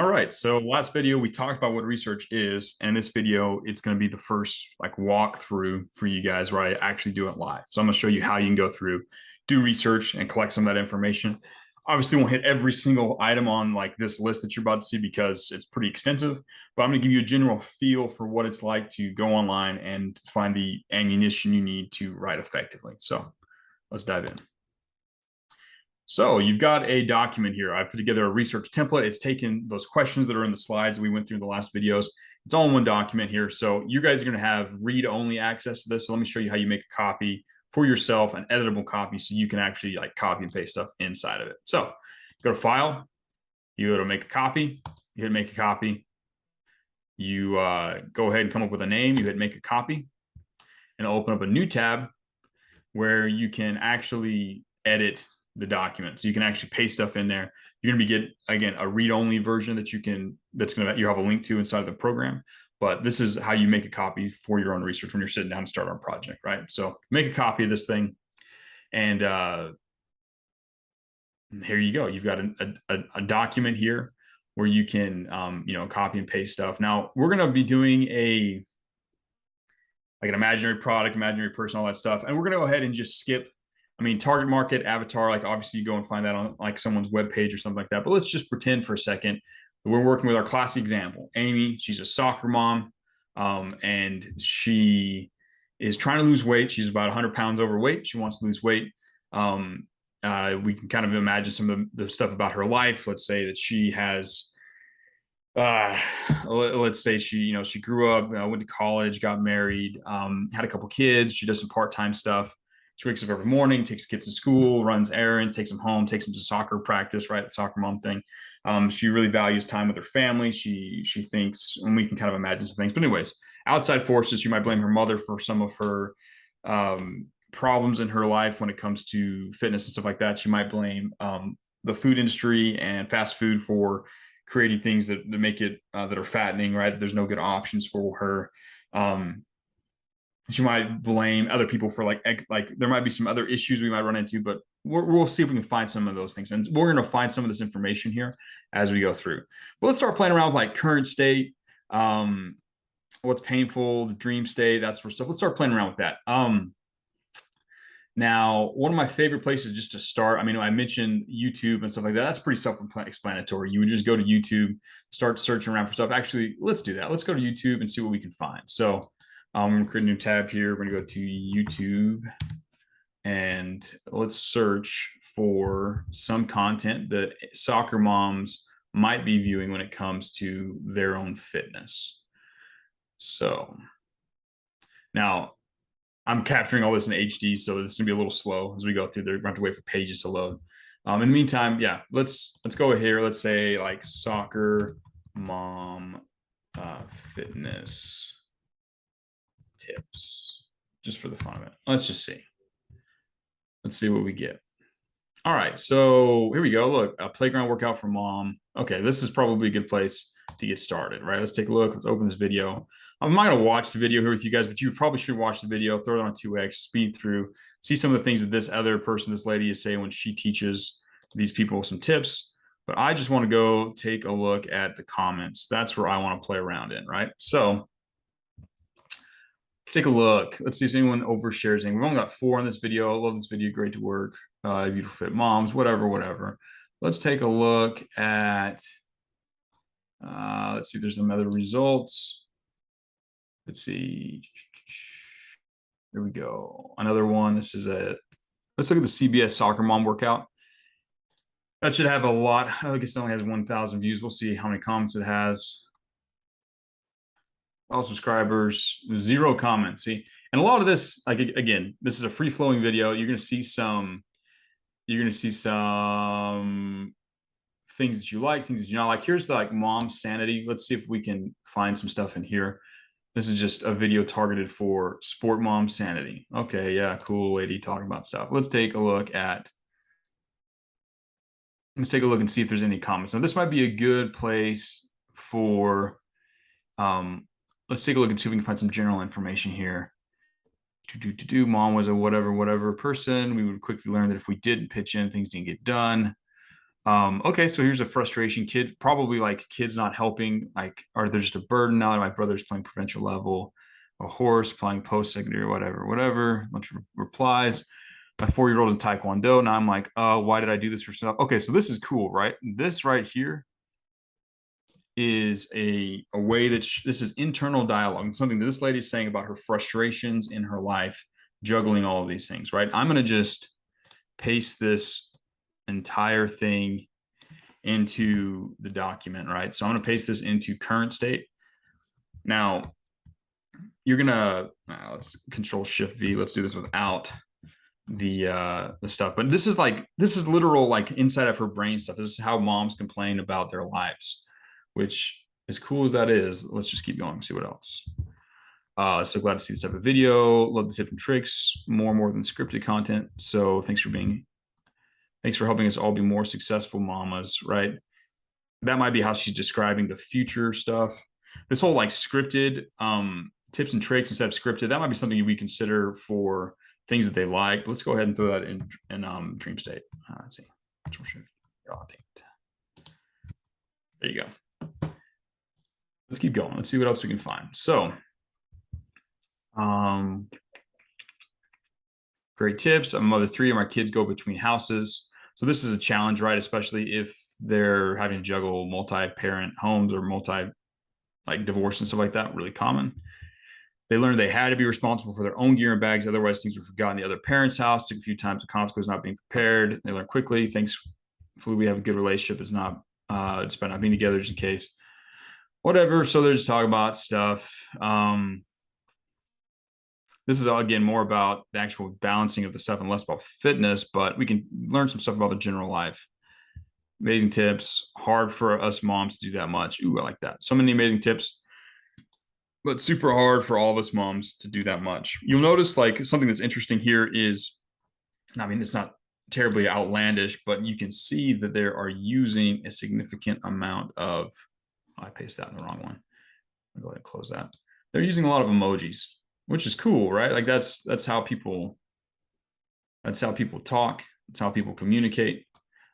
All right. So last video, we talked about what research is. And in this video, it's going to be the first like walkthrough for you guys where I actually do it live. So I'm going to show you how you can go through, do research and collect some of that information. Obviously, won't hit every single item on like this list that you're about to see because it's pretty extensive, but I'm going to give you a general feel for what it's like to go online and find the ammunition you need to write effectively. So let's dive in. So you've got a document here. I put together a research template. It's taken those questions that are in the slides we went through in the last videos. It's all in one document here. So you guys are going to have read-only access to this. So let me show you how you make a copy for yourself, an editable copy, so you can actually like copy and paste stuff inside of it. So go to File, you go to Make a Copy, you hit Make a Copy. You go ahead and come up with a name. You hit Make a Copy, and it'll open up a new tab where you can actually edit the document. So you can actually paste stuff in there. You're going to get, again, a read-only version that you have a link to inside of the program. But this is how you make a copy for your own research when you're sitting down to start on a project, right? So make a copy of this thing. And here you go. You've got a document here where you can, copy and paste stuff. Now we're going to be doing like an imaginary product, imaginary person, all that stuff. And we're going to go ahead and just skip target market, avatar, like obviously you go and find that on like someone's webpage or something like that. But let's just pretend for a second that we're working with our classic example. Amy, she's a soccer mom, and she is trying to lose weight. She's about 100 pounds overweight. She wants to lose weight. We can kind of imagine some of the stuff about her life. Let's say that she has, let's say she grew up, went to college, got married, had a couple kids. She does some part-time stuff. She wakes up every morning, takes kids to school, runs errands, takes them home, takes them to soccer practice, right? The soccer mom thing. She really values time with her family. She thinks, and we can kind of imagine some things. But anyways, outside forces, you might blame her mother for some of her problems in her life when it comes to fitness and stuff like that. She might blame the food industry and fast food for creating things that make it that are fattening, right? There's no good options for her. She might blame other people for like there might be some other issues we might run into, but we'll see if we can find some of those things. And we're going to find some of this information here as we go through. But let's start playing around with like current state, what's painful, the dream state, that sort of stuff. Let's start playing around with that. Now, one of my favorite places just to start, I mentioned YouTube and stuff like that. That's pretty self-explanatory. You would just go to YouTube, start searching around for stuff. Actually, let's do that. Let's go to YouTube and see what we can find. So I'm going to create a new tab here. We're going to go to YouTube and let's search for some content that soccer moms might be viewing when it comes to their own fitness. So now I'm capturing all this in HD, so this is going to be a little slow as we go through there. We're going to have to wait for pages to load. In the meantime, yeah, let's go here. Let's say like soccer mom fitness tips, just for the fun of it. Let's just see. Let's see what we get. All right, so here we go. Look, a playground workout for mom. Okay, this is probably a good place to get started, right? Let's take a look. Let's open this video. I'm not going to watch the video here with you guys, but you probably should watch the video, throw it on 2x, speed through, see some of the things that this other person, this lady is saying when she teaches these people some tips. But I just want to go take a look at the comments. That's where I want to play around in, right? So let's take a look. Let's see if anyone overshares anything. We've only got 4 in this video. I love this video. Great to work. Beautiful fit moms, whatever. Let's take a look at, let's see if there's some other results. Let's see. Here we go. Another one. Let's look at the CBS soccer mom workout. That should have a lot. I guess it only has 1,000 views. We'll see how many comments it has. All subscribers, 0 comments. See, and a lot of this, like, again, this is a free flowing video. You're going to see some things that you like, things that you not like. Here's the like mom sanity. Let's see if we can find some stuff in here. This is just a video targeted for sport mom sanity. Okay, yeah, cool lady talking about stuff. Let's take a look and see if there's any comments. Now, this might be a good place for, let's take a look and see if we can find some general information here. Mom was a whatever person. We would quickly learn that if we didn't pitch in, things didn't get done. Okay, so here's a frustration. Kid, probably like kids not helping, like, are there just a burden now that my brother's playing provincial level, a horse playing post-secondary, whatever, a bunch of replies. My 4-year-old in Taekwondo. Now I'm like, why did I do this for stuff? Okay, so this is cool, right? This right here is a way that this is internal dialogue. It's something that this lady is saying about her frustrations in her life, juggling all of these things, right? I'm going to just paste this entire thing into the document, right? So I'm going to paste this into current state. Now, you're going to, let's Control Shift V. Let's do this without the stuff. But this is literal, like, inside of her brain stuff. This is how moms complain about their lives, which, as cool as that is, let's just keep going and see what else. So glad to see this type of video. Love the tips and tricks more than scripted content. So thanks for helping us all be more successful mamas, right? That might be how she's describing the future stuff. This whole like scripted tips and tricks instead of scripted, that might be something we consider for things that they like. Let's go ahead and throw that in dream state. Let's see. There you go. Let's keep going. Let's see what else we can find. So, great tips. I'm a mother 3 and my kids go between houses. So this is a challenge, right? Especially if they're having to juggle multi-parent homes or like divorce and stuff like that. Really common. They learned they had to be responsible for their own gear and bags. Otherwise, things were forgotten in the other parent's house. Took a few times. The consequence not being prepared. They learned quickly. Thankfully, we have a good relationship. It's not despite not being together, just in case. Whatever. So they're just talking about stuff. This is, again, more about the actual balancing of the stuff and less about fitness, but we can learn some stuff about the general life. Amazing tips. Hard for us moms to do that much. Ooh, I like that. So many amazing tips, but super hard for all of us moms to do that much. You'll notice, like, something that's interesting here is, I mean, it's not terribly outlandish, but you can see that they are using a significant amount of, I pasted that in the wrong one. I'll go ahead and close that. They're using a lot of emojis, which is cool, right? Like that's how people talk. That's how people communicate.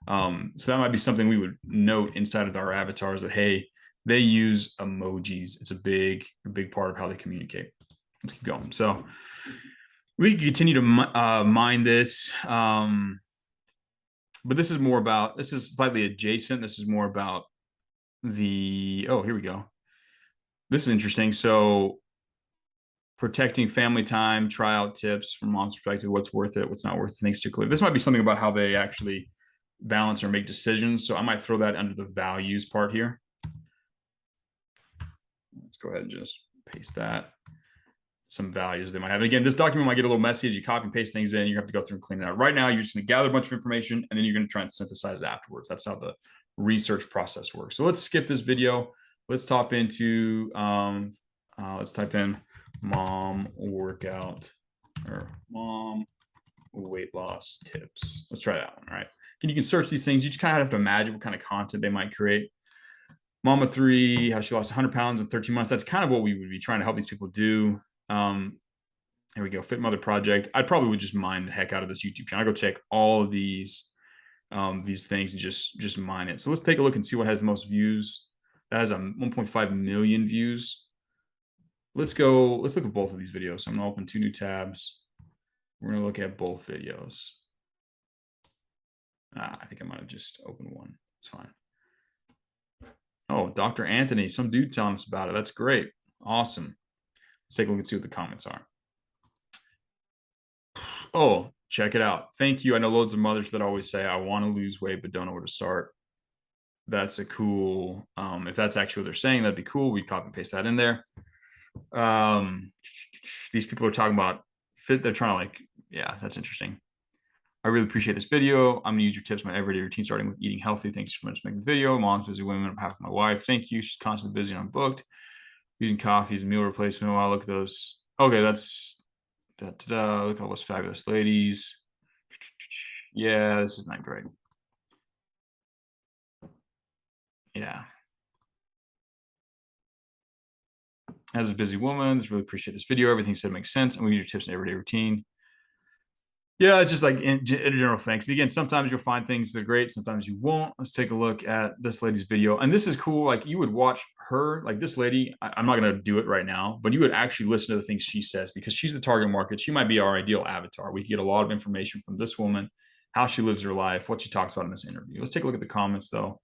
So that might be something we would note inside of our avatars, that, hey, they use emojis. It's a big part of how they communicate. Let's keep going. So we can continue to mine this. But this is slightly adjacent. This is more about here we go. This is interesting. So protecting family time, try out tips from mom's perspective, what's worth it, what's not worth it, things to clear. This might be something about how they actually balance or make decisions. So I might throw that under the values part here. Let's go ahead and just paste that. Some values they might have. Again, this document might get a little messy as you copy and paste things in. You have to go through and clean it out. Right now, you're just going to gather a bunch of information, and then you're going to try and synthesize it afterwards. That's how the research process works. So let's skip this video. Let's type in mom workout or mom weight loss tips. Let's try that one. All right. You can search these things. You just kind of have to imagine what kind of content they might create. Mama 3, how she lost 100 pounds in 13 months. That's kind of what we would be trying to help these people do. Here we go. Fit Mother Project. I probably would just mine the heck out of this YouTube channel. I'll go check all of these things and just mine it. So let's take a look and see what has the most views. That has 1.5 million views. Let's look at both of these videos. So I'm gonna open 2 new tabs. We're gonna look at both videos. I think I might have just opened one. It's fine. Oh, Dr. Anthony, some dude telling us about it. That's great. Awesome. Let's take a look and see what the comments are. Oh, check it out. Thank you. I know loads of mothers that always say, I want to lose weight, but don't know where to start. That's a cool, if that's actually what they're saying, that'd be cool. We copy and paste that in there. These people are talking about fit. They're trying to, yeah, that's interesting. I really appreciate this video. I'm gonna use your tips in my everyday routine, starting with eating healthy. Thanks so much for making the video. Mom's busy women on behalf of my wife. Thank you. She's constantly busy and unbooked. Using coffee as a meal replacement. Wow, look at those. Okay, that's look at all those fabulous ladies. Yeah, this is not great. Yeah. As a busy woman, just really appreciate this video. Everything said makes sense. And we use your tips in everyday routine. Yeah, it's just like in general things. Again, sometimes you'll find things that are great, sometimes you won't. Let's take a look at this lady's video. And this is cool. Like you would watch her, like this lady, I'm not going to do it right now, but you would actually listen to the things she says because she's the target market. She might be our ideal avatar. We get a lot of information from this woman, how she lives her life, what she talks about in this interview. Let's take a look at the comments though.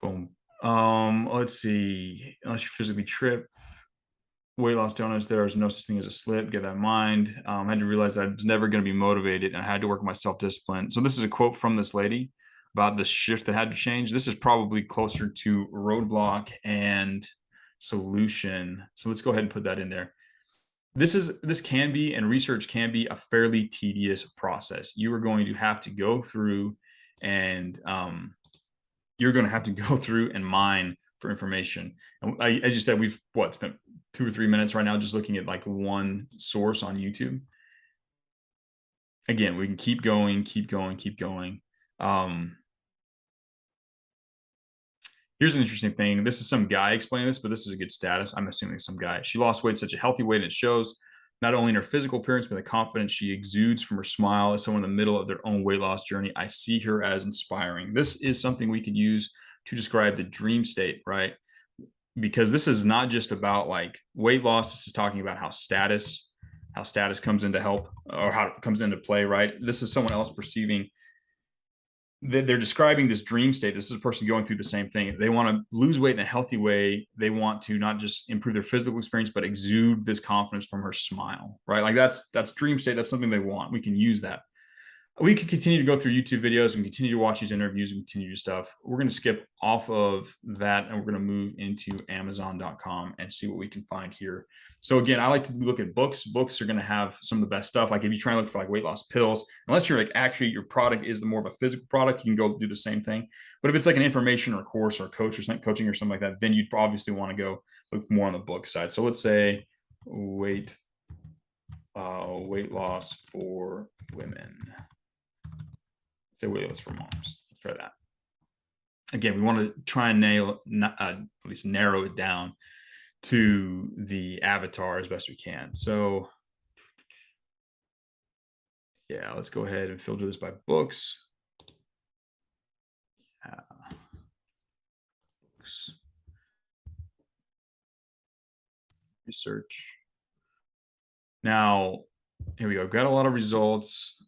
Boom. Let's see. Unless you physically trip, weight loss donuts, there is no such thing as a slip. Get that in mind. I had to realize that I was never going to be motivated and I had to work on my self-discipline. So this is a quote from this lady about the shift that had to change. This is probably closer to roadblock and solution. So let's go ahead and put that in there. This can be, and research can be, a fairly tedious process. You are going to have to go through and you're going to have to go through and mine for information. And as you said, we've spent 2 or 3 minutes right now just looking at like one source on YouTube. Again, we can keep going, keep going, keep going. Here's an interesting thing. This is some guy explaining this, but this is a good status. I'm assuming it's some guy. She lost weight, such a healthy weight, and it shows not only in her physical appearance, but the confidence she exudes from her smile as someone in the middle of their own weight loss journey. I see her as inspiring. This is something we could use to describe the dream state, right? Because this is not just about like weight loss. This is talking about how status comes into help, or how it comes into play, right? This is someone else perceiving. They're describing this dream state. This is a person going through the same thing. They want to lose weight in a healthy way. They want to not just improve their physical experience, but exude this confidence from her smile, right? Like that's dream state. That's something they want. We can use that. We could continue to go through YouTube videos and continue to watch these interviews and continue to stuff. We're going to skip off of that and we're going to move into Amazon.com and see what we can find here. So again, I like to look at books. Books are going to have some of the best stuff. Like if you try and look for like weight loss pills, unless you're like actually your product is the more of a physical product, you can go do the same thing. But if it's like an information or a course or a coach or something, coaching or something like that, then you'd obviously want to go look more on the book side. So let's say weight loss for women. Say weight loss for moms. Let's try that. Again, we want to try and at least narrow it down to the avatar as best we can. So yeah, let's go ahead and filter this by books. Books. Research. Now, here we go. Got a lot of results.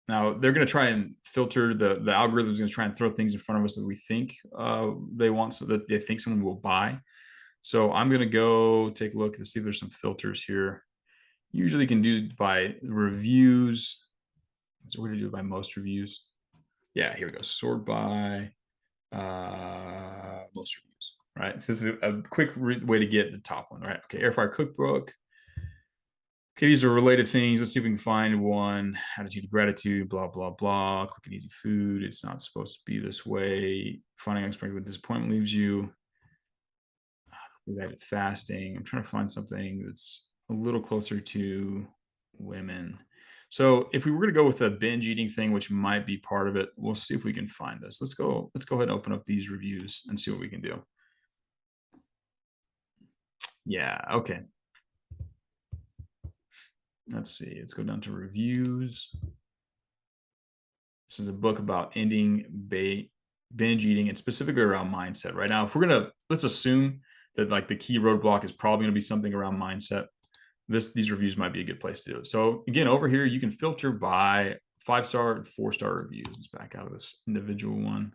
Now they're going to try and filter the algorithm is going to try and throw things in front of us that we think they want, so that they think someone will buy. So I'm going to go take a look to see if there's some filters here. Usually you can do it by reviews. So we're going to do it by most reviews. Yeah, here we go. Sort by most reviews, right? This is a quick way to get the top one, right? Okay, air fryer cookbook. Okay, these are related things. Let's see if we can find one. Attitude of gratitude, blah, blah, blah. Quick and easy food. It's not supposed to be this way. Finding unexpected disappointment leaves you. Fasting. I'm trying to find something that's a little closer to women. So if we were going to go with a binge eating thing, which might be part of it, we'll see if we can find this. Let's go ahead and open up these reviews and see what we can do. Yeah, okay. Let's see. Let's go down to reviews. This is a book about ending binge eating and specifically around mindset. Right now, if we're going to, let's assume that like the key roadblock is probably going to be something around mindset. These reviews might be a good place to do it. So again, over here, you can filter by 5-star and 4-star reviews. Let's back out of this individual one.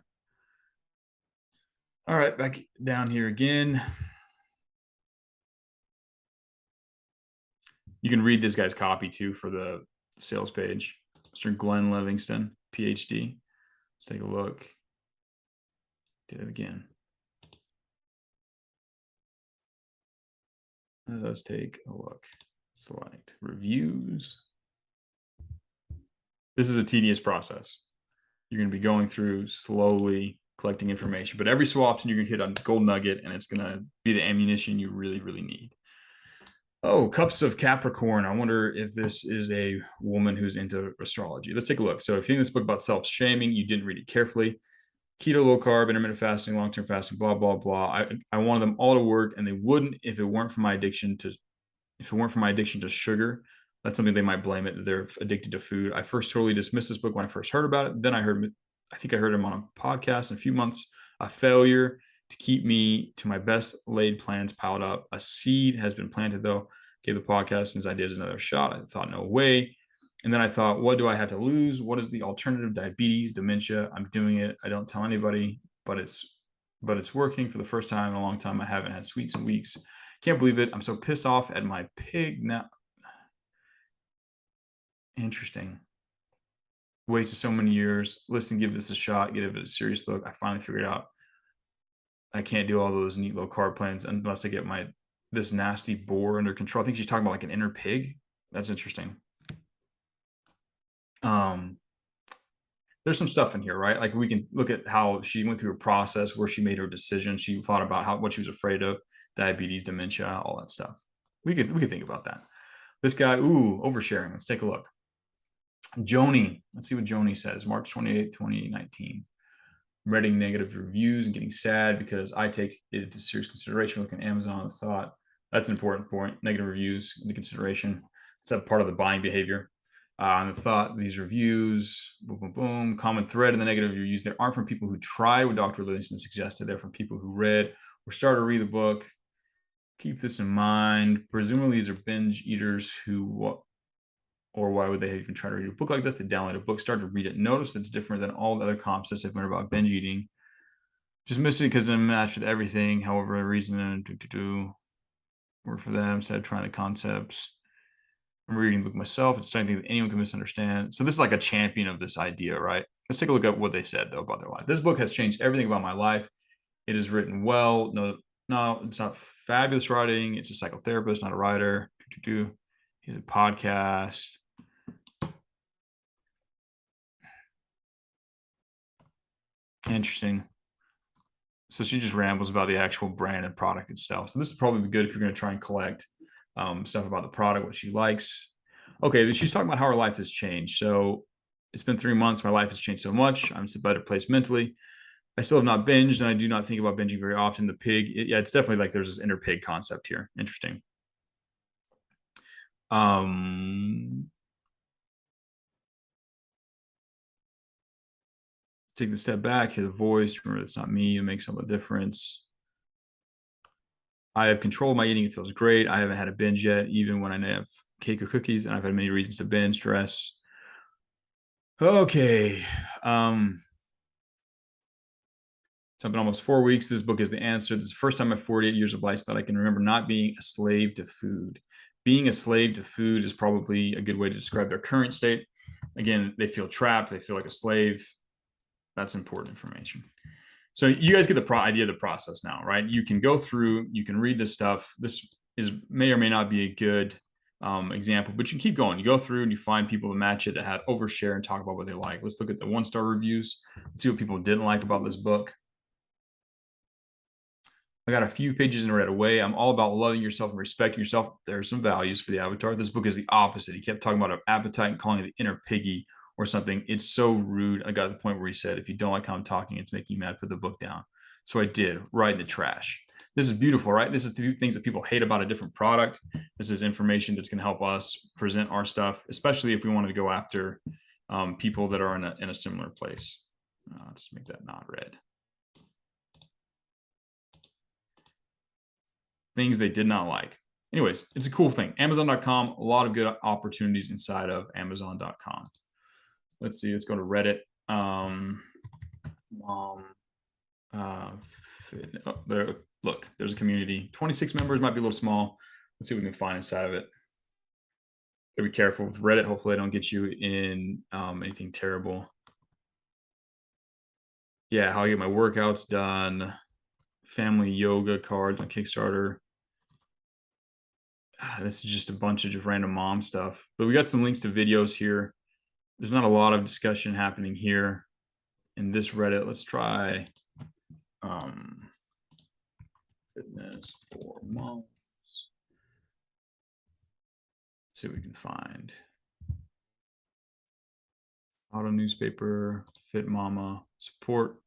All right, back down here again. You can read this guy's copy too for the sales page. Mr. Glenn Livingston, PhD. Let's take a look. Did it again. Let's take a look. Select reviews. This is a tedious process. You're going to be going through slowly collecting information, but every so often you're going to hit a gold nugget and it's going to be the ammunition you really, really need. Oh, Cups of Capricorn. I wonder if this is a woman who's into astrology. Let's take a look. So if you think this book about self-shaming, you didn't read it carefully. Keto, low carb, intermittent fasting, long-term fasting, blah, blah, blah. I wanted them all to work, and they wouldn't if it weren't for my addiction to sugar. That's something they might blame it, that they're addicted to food. I first totally dismissed this book when I first heard about it. Then I think I heard him on a podcast in a few months. A failure to keep me to my best laid plans piled up. A seed has been planted, though. Gave the podcast his ideas another shot. I thought, no way. And then I thought, what do I have to lose? What is the alternative? Diabetes, dementia. I'm doing it. I don't tell anybody, but it's working. For the first time in a long time, I haven't had sweets in weeks. Can't believe it. I'm so pissed off at my pig now. Interesting. Wasted so many years. Listen, give this a shot. Give it a serious look. I finally figured out I can't do all those neat low carb plans unless I get this nasty boar under control. I think she's talking about like an inner pig. That's interesting. There's some stuff in here, right? Like we can look at how she went through a process where she made her decision. She thought about what she was afraid of, diabetes, dementia, all that stuff. We could think about that. This guy, oversharing. Let's take a look. Joni, let's see what Joni says. March 28, 2019. Reading negative reviews and getting sad because I take it into serious consideration. Looking at Amazon, thought that's an important point. Negative reviews into consideration. It's a part of the buying behavior. And the thought, these reviews, boom, boom, boom, common thread in the negative reviews, they aren't from people who tried what Dr. Livingston suggested. They're from people who read or started to read the book. Keep this in mind. Presumably these are binge eaters or why would they even try to read a book like this? They download a book, start to read it. Notice that's different than all the other concepts they've learned about binge eating. Just missing because I'm matched with everything. However, a reason to work for them instead of trying the concepts. I'm reading the book myself. It's something that anyone can misunderstand. So this is like a champion of this idea, right? Let's take a look at what they said though about their life. This book has changed everything about my life. It is written well. No, it's not fabulous writing. It's a psychotherapist, not a writer. He's a podcast. Interesting. So she just rambles about the actual brand and product itself. So this is probably good if you're going to try and collect stuff about the product, what she likes. Okay, she's talking about how her life has changed. So it's been 3 months. My life has changed so much. I'm in a better place mentally. I still have not binged, and I do not think about binging very often. The pig, it's definitely like there's this inner pig concept here. Interesting. Take the step back, hear the voice. Remember, it's not me. It makes all the difference. I have controlled my eating. It feels great. I haven't had a binge yet, even when I have cake or cookies, and I've had many reasons to binge, stress. Okay. It's been almost 4 weeks. This book is the answer. This is the first time in 48 years of life that I can remember not being a slave to food. Being a slave to food is probably a good way to describe their current state. Again, they feel trapped. They feel like a slave. That's important information. So you guys get the idea of the process now, right? You can go through, you can read this stuff. This may or may not be a good example, but you can keep going. You go through and you find people to match it, that have overshare and talk about what they like. Let's look at the 1-star reviews. Let's see what people didn't like about this book. I got a few pages in right away. I'm all about loving yourself and respecting yourself. There are some values for the avatar. This book is the opposite. He kept talking about an appetite and calling it the inner piggy or something. It's so rude. I got to the point where he said, if you don't like how I'm talking, it's making you mad, put the book down. So I did, right in the trash. This is beautiful, right? This is the things that people hate about a different product. This is information that's going to help us present our stuff, especially if we wanted to go after people that are in a similar place. Let's make that not red. Things they did not like. Anyways, it's a cool thing. Amazon.com, a lot of good opportunities inside of Amazon.com. Let's see, let's go to Reddit. Look, there's a community. 26 members, might be a little small. Let's see what we can find inside of it. Be careful with Reddit. Hopefully I don't get you in anything terrible. Yeah, how I get my workouts done. Family yoga cards on Kickstarter. This is just a bunch of just random mom stuff, but we got some links to videos here. There's not a lot of discussion happening here in this Reddit. Let's try fitness for moms. Let's see what we can find. Auto newspaper, Fit Mama, support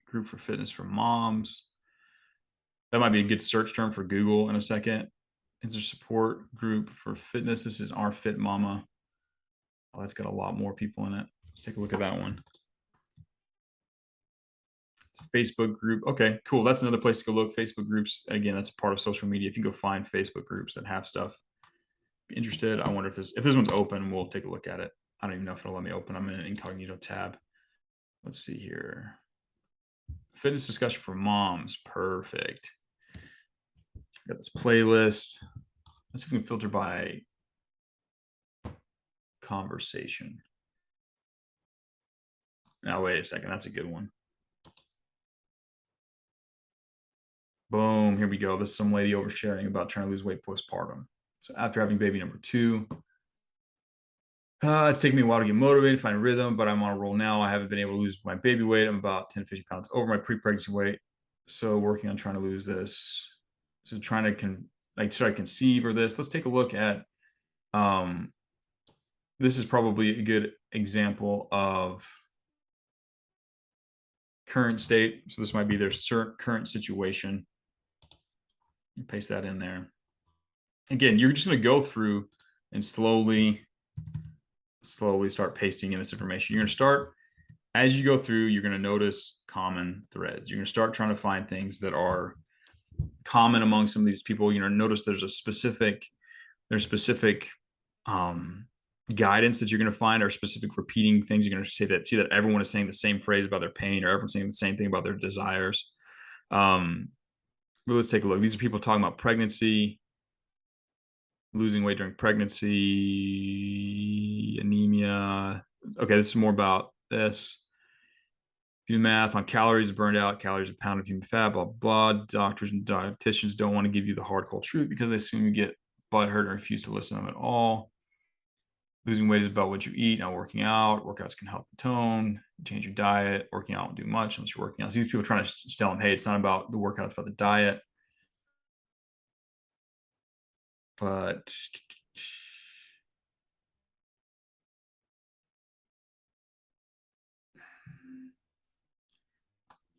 group for fitness for moms. That might be a good search term for Google in a second. Is there support group for fitness? This is Our Fit Mama. Oh, that's got a lot more people in it. Let's take a look at that one. It's a Facebook group. Okay, cool. That's another place to go look. Facebook groups. Again, that's a part of social media. If you go find Facebook groups that have stuff, be interested. I wonder if this one's open, we'll take a look at it. I don't even know if it'll let me open. I'm in an incognito tab. Let's see here. Fitness discussion for moms. Perfect. Got this playlist. Let's see if we can filter by conversation. Now, wait a second. That's a good one. Boom. Here we go. This is some lady oversharing about trying to lose weight postpartum. So after having baby number 2, it's taken me a while to get motivated, find a rhythm, but I'm on a roll now. I haven't been able to lose my baby weight. I'm about 10 to 50 pounds over my pre-pregnancy weight. So working on trying to lose this. So trying to should I conceive or this? Let's take a look at, this is probably a good example of current state. So this might be their current situation. Paste that in there. Again, you're just going to go through and slowly start pasting in this information. You're going to start, as you go through, you're going to notice common threads. You're going to start trying to find things that are common among some of these people. Notice there's specific guidance that you're going to find, or specific repeating things. You're going to see that everyone is saying the same phrase about their pain, or everyone's saying the same thing about their desires. But let's take a look. These are people talking about pregnancy, losing weight during pregnancy, anemia. Okay, this is more about this. Do math on calories burned out, calories a pound of human fat, blah, blah. Doctors and dietitians don't want to give you the hard, cold truth because they assume you get butthurt and refuse to listen to them at all. Losing weight is about what you eat, not working out. Workouts can help the tone, change your diet. Working out won't do much unless you're working out. So these people are trying to tell them, hey, it's not about the workout, it's about the diet. But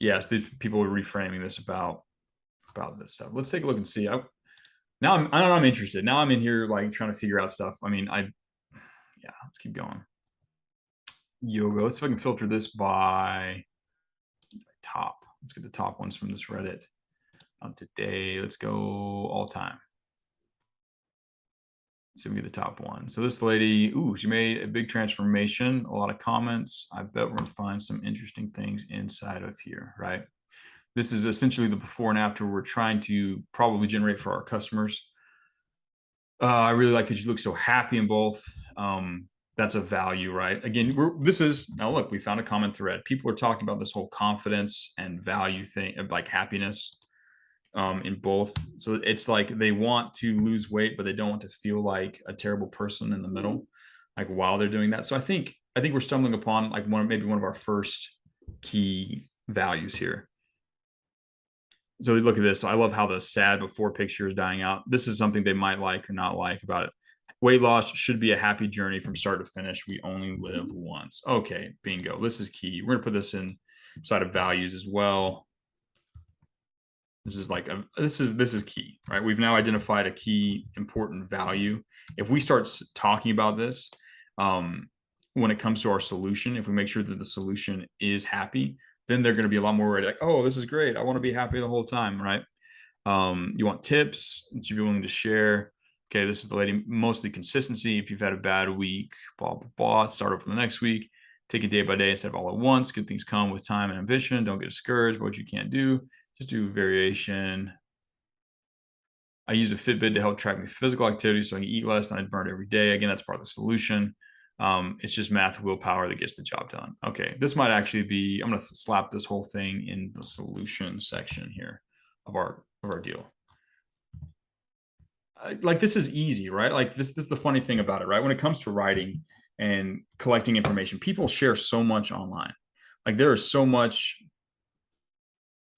yes, the people are reframing this about this stuff. Let's take a look and see. I'm interested. Now I'm in here like trying to figure out stuff. Let's keep going. Yoga. Let's see if I can filter this by top. Let's get the top ones from this Reddit. Today, let's go all time. So we get the top one. So this lady, she made a big transformation, a lot of comments. I bet we're gonna find some interesting things inside of here, right? This is essentially the before and after we're trying to probably generate for our customers. I really like that you look so happy in both. That's a value, right? Again, now look, we found a common thread. People are talking about this whole confidence and value thing of like happiness in both. So it's like they want to lose weight, but they don't want to feel like a terrible person in the middle, like while they're doing that. So I think we're stumbling upon like maybe one of our first key values here. So look at this. I love how the sad before picture is dying out. This is something they might like or not like about it. Weight loss should be a happy journey from start to finish. We only live once. Okay, bingo. This is key. We're gonna put this inside of values as well. This is like this is key, right? We've now identified a key important value. If we start talking about this, when it comes to our solution, if we make sure that the solution is happy, then they're going to be a lot more ready. Like, oh, this is great. I want to be happy the whole time, right? You want tips that you'd be willing to share. Okay, this is the lady, mostly consistency. If you've had a bad week, blah, blah, blah, start over the next week. Take it day by day instead of all at once. Good things come with time and ambition. Don't get discouraged by what you can't do. Just do variation. I use a Fitbit to help track my physical activity so I can eat less than I burn every day. Again, that's part of the solution. It's just math willpower that gets the job done. Okay, this might actually be, I'm going to slap this whole thing in the solution section here of our deal. Like this is easy, right? Like this is the funny thing about it, right? When it comes to writing and collecting information, people share so much online. Like there is so much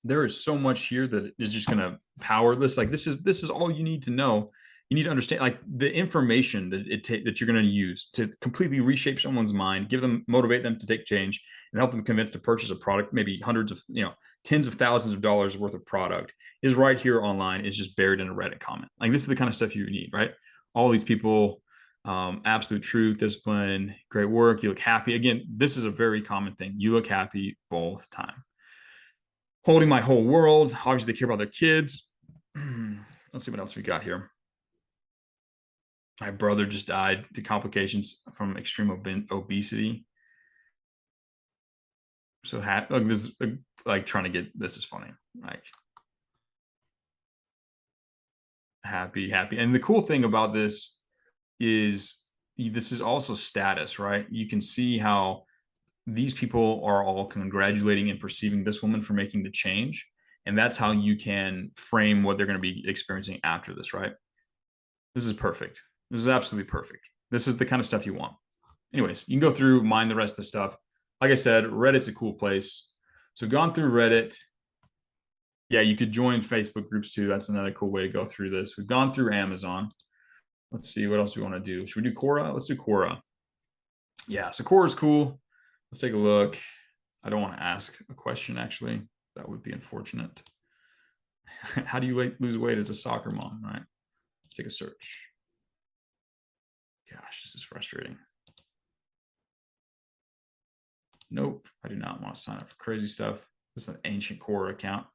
here that is just going to power this. Like this is all you need to know. You need to understand like the information that you're going to use to completely reshape someone's mind, motivate them to take change, and help them convince to purchase a product, maybe hundreds of, tens of thousands of dollars worth of product is right here online. It's just buried in a Reddit comment. Like this is the kind of stuff you need, right? All these people, absolute truth, discipline, great work. You look happy. Again, this is a very common thing. You look happy both time. Holding my whole world. Obviously, they care about their kids. Let's see what else we got here. My brother just died to complications from extreme obesity. So like this, like trying to get this is funny. Like happy. And the cool thing about this is this is also status, right? You can see how these people are all congratulating and perceiving this woman for making the change. And that's how you can frame what they're going to be experiencing after this, right? This is perfect. This is absolutely perfect. This is the kind of stuff you want. Anyways, you can go through, mine the rest of the stuff. Like I said, Reddit's a cool place. So gone through Reddit. Yeah, you could join Facebook groups too. That's another cool way to go through this. We've gone through Amazon. Let's see what else we want to do. Should we do Quora? Let's do Quora. Yeah, so Quora is cool. Let's take a look. I don't want to ask a question, actually. That would be unfortunate. How do you lose weight as a soccer mom, right? Let's take a search. Gosh, this is frustrating. Nope, I do not want to sign up for crazy stuff. This is an ancient Quora account.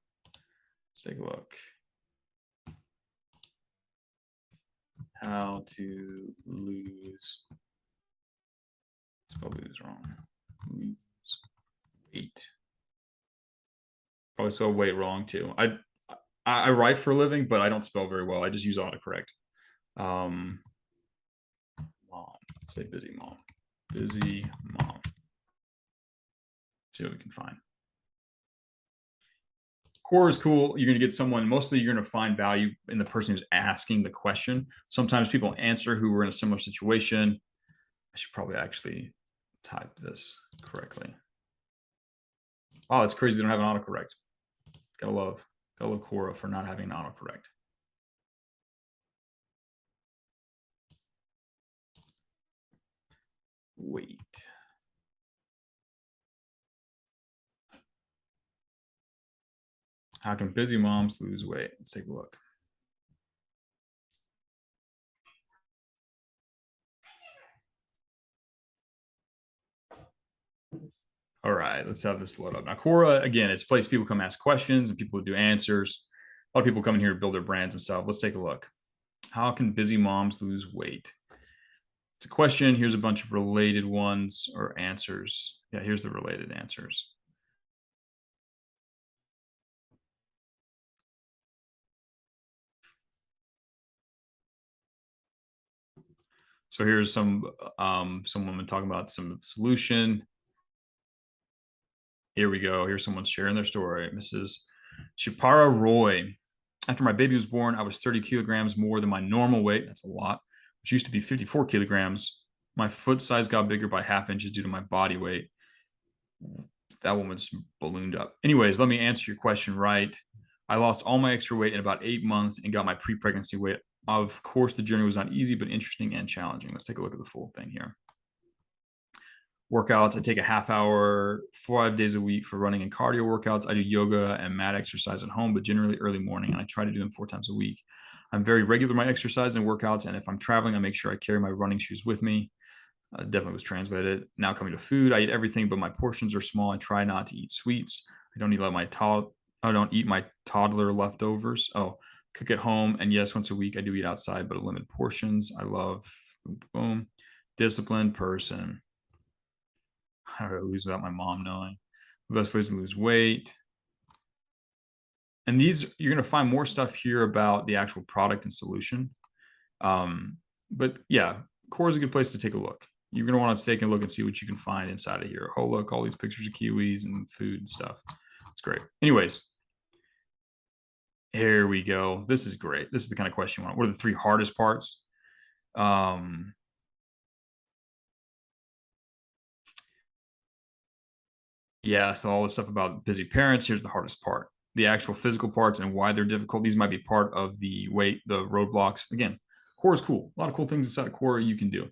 Let's take a look. How to lose. Spell lose wrong. Lose weight. Probably spell weight wrong too. I write for a living, but I don't spell very well. I just use autocorrect. Mom. Let's say busy mom. Busy mom. See what we can find. Core is cool. You're going to get someone, mostly you're going to find value in the person who's asking the question. Sometimes people answer who were in a similar situation. I should probably actually type this correctly. Wow, that's crazy. They don't have an autocorrect. Gotta love Quora for not having an autocorrect. Wait. How can busy moms lose weight? Let's take a look. All right, let's have this load up. Now, Quora, again, it's a place people come ask questions and people do answers. A lot of people come in here to build their brands and stuff. Let's take a look. How can busy moms lose weight? It's a question. Here's a bunch of related ones or answers. Yeah, here's the related answers. So here's some woman talking about some solution. Here we go. Here's someone sharing their story. Mrs. Shipara Roy. After my baby was born, I was 30 kilograms more than my normal weight. That's a lot, which used to be 54 kilograms. My foot size got bigger by half inches due to my body weight. That woman's ballooned up. Anyways, let me answer your question right. I lost all my extra weight in about 8 months and got my pre-pregnancy weight. Of course, the journey was not easy, but interesting and challenging. Let's take a look at the full thing here. Workouts. I take a half hour, 5 days a week for running and cardio workouts. I do yoga and mat exercise at home, but generally early morning, and I try to do them 4 times a week. I'm very regular in my exercise and workouts, and if I'm traveling, I make sure I carry my running shoes with me. Definitely was translated. Now coming to food, I eat everything, but my portions are small. I try not to eat sweets. I don't eat my toddler leftovers. Oh, cook at home, and yes, once a week I do eat outside, but limited portions. I love boom, disciplined person. How do I lose without my mom knowing? The best place to lose weight. And these, you're going to find more stuff here about the actual product and solution. But yeah, Core is a good place to take a look. You're going to want to take a look and see what you can find inside of here. Oh, look, all these pictures of kiwis and food and stuff. It's great. Anyways, here we go. This is great. This is the kind of question you want. What are the 3 hardest parts? Yeah, so all the stuff about busy parents, here's the hardest part. The actual physical parts and why they're difficult. These might be part of the roadblocks. Again, Core is cool. A lot of cool things inside of Core you can do.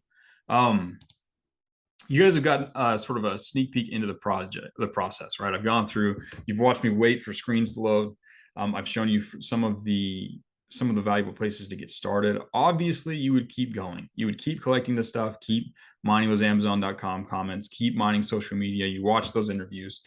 You guys have gotten sort of a sneak peek into the process, right? I've gone through, you've watched me wait for screens to load. I've shown you some of the valuable places to get started. Obviously, you would keep going. You would keep collecting this stuff, keep mining those Amazon.com comments, keep mining social media. You watch those interviews.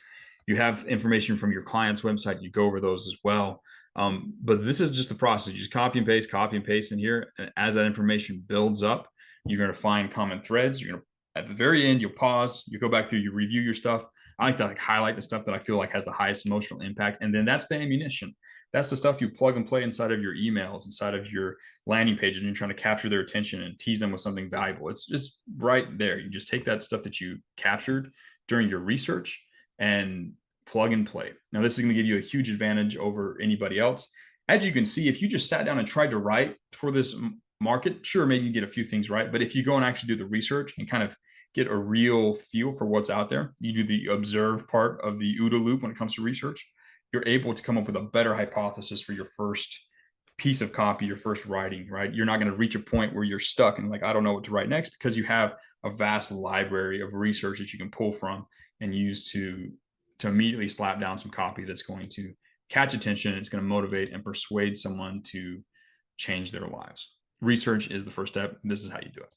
You have information from your client's website. You go over those as well. But this is just the process. You just copy and paste in here. And as that information builds up, you're going to find common threads. You're going to at the very end, you'll pause, you go back through, you review your stuff. I like to highlight the stuff that I feel like has the highest emotional impact. And then that's the ammunition. That's the stuff you plug and play inside of your emails, inside of your landing pages, and you're trying to capture their attention and tease them with something valuable. It's just right there. You just take that stuff that you captured during your research and plug and play. Now, this is going to give you a huge advantage over anybody else. As you can see, if you just sat down and tried to write for this market, sure, maybe you get a few things right. But if you go and actually do the research and kind of get a real feel for what's out there, you do the observe part of the OODA loop when it comes to research, you're able to come up with a better hypothesis for your first piece of copy, your first writing, right? You're not going to reach a point where you're stuck and like, I don't know what to write next, because you have a vast library of research that you can pull from and use to immediately slap down some copy that's going to catch attention. It's going to motivate and persuade someone to change their lives. Research is the first step. This is how you do it.